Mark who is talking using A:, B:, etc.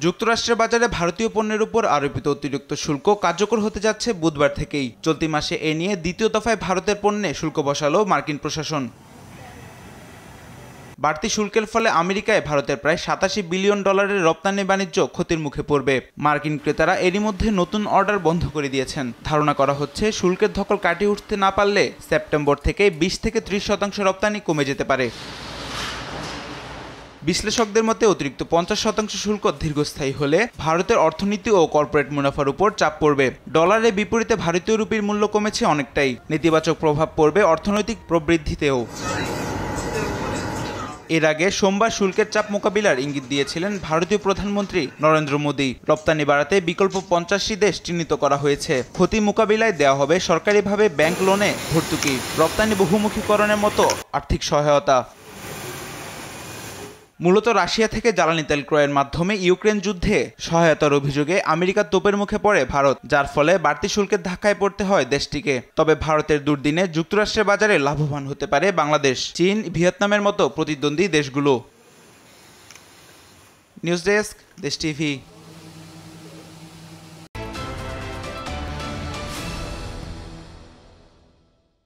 A: যুক্তরাষ্ট্রের বাজারে ভারতীয় পণ্যের উপর আরোপিত অতিরিক্ত শুল্ক কার্যকর হতে যাচ্ছে বুধবার থেকেই। চলতি মাসে এ নিয়ে দ্বিতীয় দফায় ভারতের পণ্যে শুল্ক বসালো মার্কিন প্রশাসন। বাড়তি শুল্কের ফলে আমেরিকায় ভারতের প্রায় $87 বিলিয়ন রপ্তানি বাণিজ্য ক্ষতির মুখে পড়বে। মার্কিন ক্রেতারা এরই মধ্যে নতুন অর্ডার বন্ধ করে দিয়েছেন। ধারণা করা হচ্ছে শুল্কের ধকল কাটিয়ে উঠতে না পারলে সেপ্টেম্বর থেকে 20 থেকে 30% রপ্তানি কমে যেতে পারে। বিশ্লেষকদের মতে অতিরিক্ত 50% শুল্ক দীর্ঘস্থায়ী হলে ভারতের অর্থনীতি ও কর্পোরেট মুনাফার উপর চাপ পড়বে। ডলারের বিপরীতে ভারতীয় রুপির মূল্য কমেছে অনেকটাই। নেতিবাচক প্রভাব পড়বে অর্থনৈতিক প্রবৃদ্ধিতেও। এর আগে সোমবার শুল্কের চাপ মোকাবিলার ইঙ্গিত দিয়েছিলেন ভারতীয় প্রধানমন্ত্রী নরেন্দ্র মোদী। রপ্তানি বাড়াতে বিকল্প 50টি দেশ চিহ্নিত করা হয়েছে। ক্ষতি মোকাবিলায় দেওয়া হবে সরকারিভাবে ব্যাংক লোনে ভর্তুকি, রপ্তানি বহুমুখীকরণের মতো আর্থিক সহায়তা। মূলত রাশিয়া থেকে জ্বালানি তেল ক্রয়ের মাধ্যমে ইউক্রেন যুদ্ধে সহায়তার অভিযোগে আমেরিকার তোপের মুখে পড়ে ভারত, যার ফলে বাড়তি শুল্কের ধাক্কায় পড়তে হয় দেশটিকে। তবে ভারতের দুর্দিনে যুক্তরাষ্ট্রের বাজারে লাভবান হতে পারে বাংলাদেশ, চীন, ভিয়েতনামের মতো প্রতিদ্বন্দ্বী দেশগুলো। নিউজ ডেস্ক, দেশ টিভি।